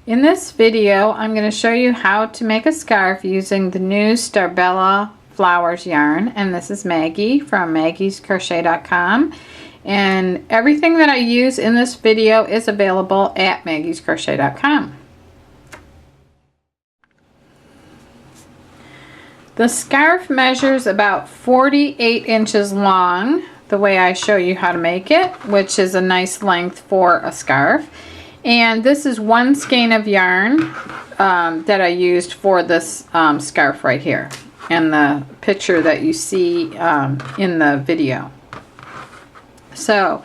In this video, I'm going to show you how to make a scarf using the new Starbella Flowers Yarn, and this is Maggie from maggiescrochet.com, and everything that I use in this video is available at maggiescrochet.com. The scarf measures about 48 inches long, the way I show you how to make it, which is a nice length for a scarf. And this is one skein of yarn that I used for this scarf right here, and the picture that you see in the video. So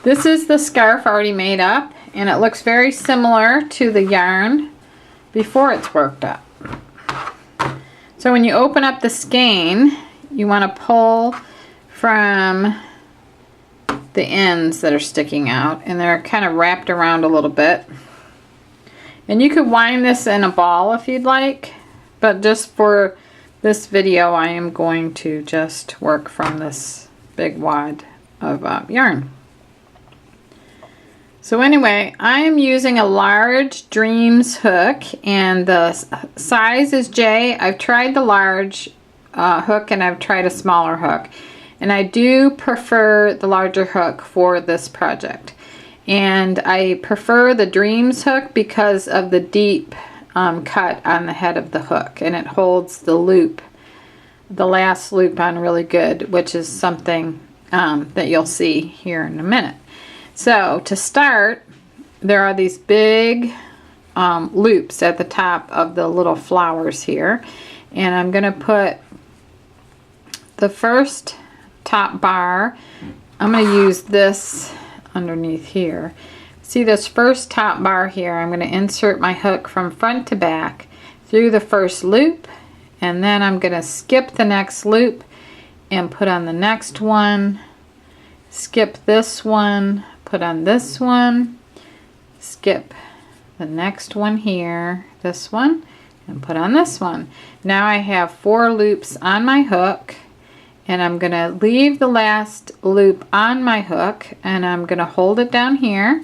this is the scarf already made up, and it looks very similar to the yarn before it's worked up. So when you open up the skein, you want to pull from the ends that are sticking out, and they're kind of wrapped around a little bit. And you could wind this in a ball if you'd like, but just for this video I am going to just work from this big wad of yarn. So anyway, I am using a large Dreams hook, and the size is J. I've tried the large hook, and I've tried a smaller hook, and I do prefer the larger hook for this project. And I prefer the Dreams hook because of the deep cut on the head of the hook, and it holds the loop, the last loop, on really good, which is something that you'll see here in a minute. So to start, there are these big loops at the top of the little flowers here, and I'm going to put the first top bar. I'm going to use this underneath here. See this first top bar here? I'm going to insert my hook from front to back through the first loop, and then I'm going to skip the next loop and put on the next one, skip this one, put on this one, skip the next one here, this one, and put on this one. Now I have 4 loops on my hook, and I'm going to leave the last loop on my hook, and I'm going to hold it down here.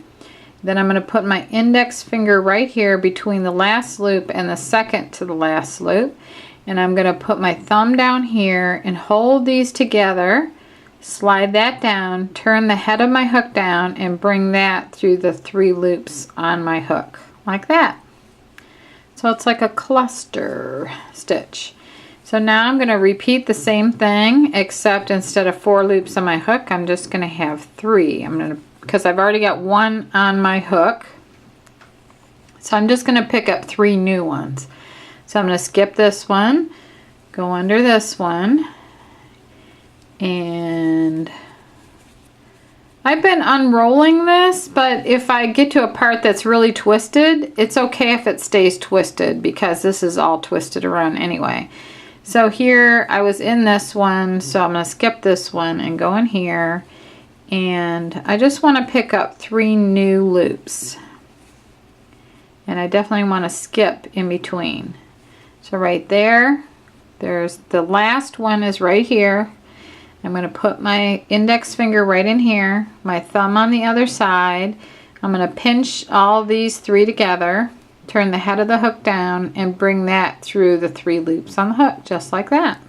Then I'm going to put my index finger right here between the last loop and the second to the last loop, and I'm going to put my thumb down here and hold these together, slide that down, turn the head of my hook down, and bring that through the 3 loops on my hook, like that. So it's like a cluster stitch. So now I'm going to repeat the same thing, except instead of 4 loops on my hook, I'm just going to have 3. Because I've already got 1 on my hook, so I'm just going to pick up 3 new ones. So I'm going to skip this one, go under this one, and I've been unrolling this, but if I get to a part that's really twisted, it's okay if it stays twisted, because this is all twisted around anyway. So here I was in this one, so I'm going to skip this one and go in here, and I just want to pick up 3 new loops, and I definitely want to skip in between. So right there, there's the last one is right here. I'm going to put my index finger right in here, my thumb on the other side. I'm going to pinch all these 3 together, turn the head of the hook down, and bring that through the 3 loops on the hook, just like that.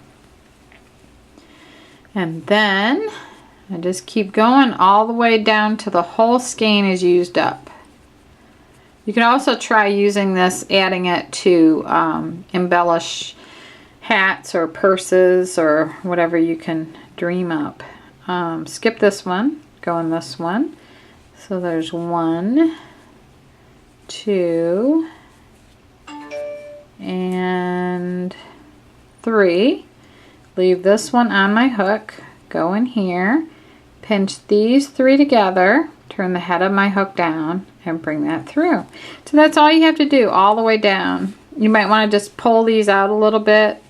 And then I just keep going all the way down till the whole skein is used up. You can also try using this, adding it to embellish hats or purses or whatever you can dream up. Skip this one, go in this one. So there's 1, 2, and 3. Leave this one on my hook, go in here, pinch these 3 together, turn the head of my hook down, and bring that through. So that's all you have to do, all the way down. You might want to just pull these out a little bit.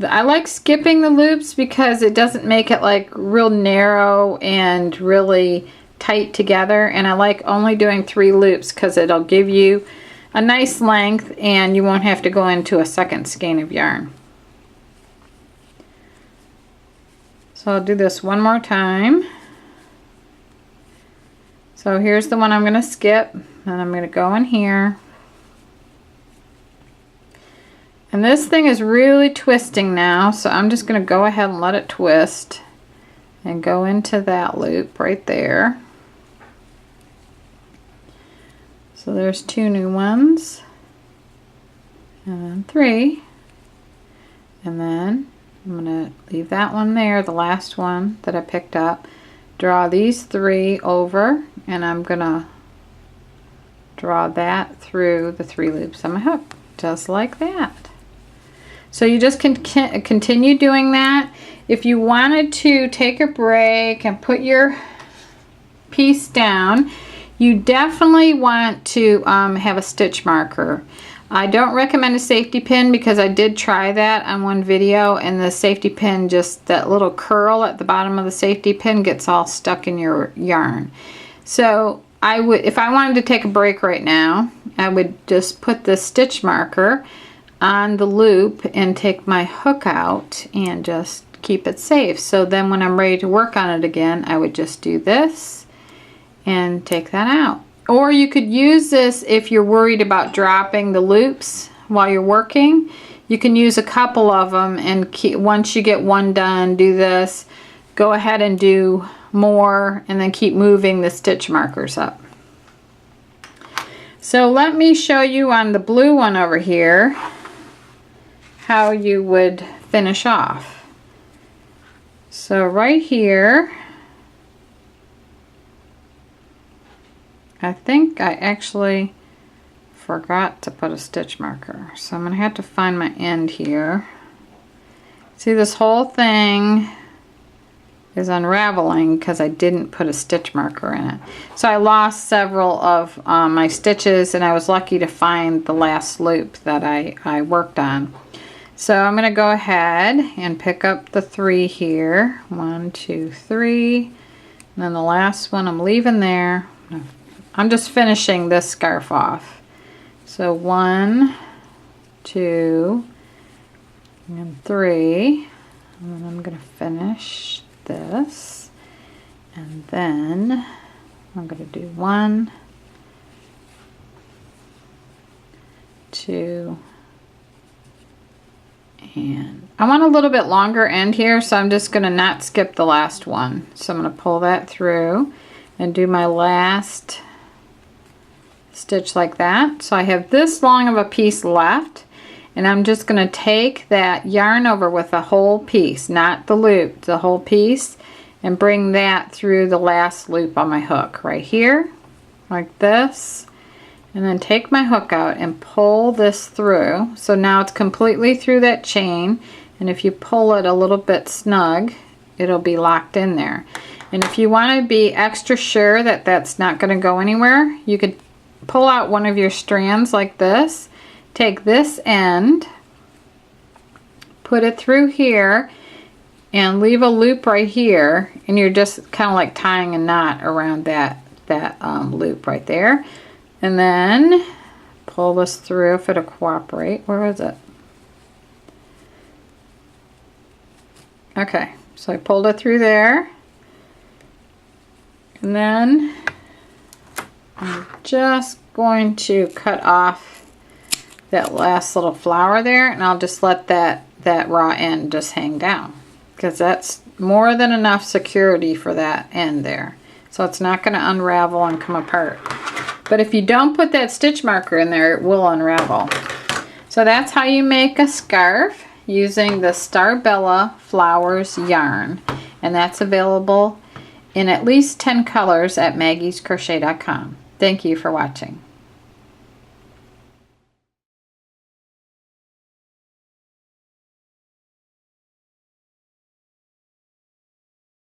I like skipping the loops because it doesn't make it like real narrow and really tight together, and I like only doing 3 loops because it'll give you a nice length and you won't have to go into a second skein of yarn. So I'll do this one more time. So here's the one I'm going to skip, and I'm going to go in here. And this thing is really twisting now, so I'm just going to go ahead and let it twist and go into that loop right there. So there's 2 new ones, and then 3, and then I'm going to leave that one there, the last one that I picked up. Draw these 3 over, and I'm going to draw that through the 3 loops on my hook, just like that. So you just continue doing that. If you wanted to take a break and put your piece down, you definitely want to have a stitch marker. I don't recommend a safety pin because I did try that on one video, and the safety pin, just that little curl at the bottom of the safety pin, gets all stuck in your yarn. So I would, if I wanted to take a break right now, I would just put the stitch marker on the loop and take my hook out and just keep it safe. So then when I'm ready to work on it again, I would just do this and take that out. Or you could use this if you're worried about dropping the loops while you're working. You can use a couple of them, and once you get one done, do this, go ahead and do more, and then keep moving the stitch markers up. So let me show you on the blue one over here how you would finish off. So right here, I think I actually forgot to put a stitch marker. So I'm going to have to find my end here. See, this whole thing is unraveling because I didn't put a stitch marker in it. So I lost several of my stitches, and I was lucky to find the last loop that I worked on. So I'm going to go ahead and pick up the 3 here. 1, 2, 3. And then the last one I'm leaving there. I'm just finishing this scarf off. So 1, 2, and 3. And then I'm going to finish this. And then I'm going to do 1, 2, and I want a little bit longer end here, so I'm just going to not skip the last one. So I'm going to pull that through and do my last stitch like that. So I have this long of a piece left, and I'm just going to take that yarn over with the whole piece, not the loop, the whole piece, and bring that through the last loop on my hook right here, like this. And then take my hook out and pull this through. So now it's completely through that chain, and if you pull it a little bit snug, it'll be locked in there. And if you want to be extra sure that that's not going to go anywhere, you could pull out one of your strands like this, take this end, put it through here, and leave a loop right here, and you're just kind of like tying a knot around that loop right there. And then pull this through if it'll cooperate. Where is it? Okay, so I pulled it through there. And then I'm just going to cut off that last little flower there, and I'll just let that raw end just hang down, because that's more than enough security for that end there. So it's not going to unravel and come apart. But if you don't put that stitch marker in there, it will unravel. So that's how you make a scarf using the Starbella Flowers Yarn. And that's available in at least 10 colors at maggiescrochet.com. Thank you for watching.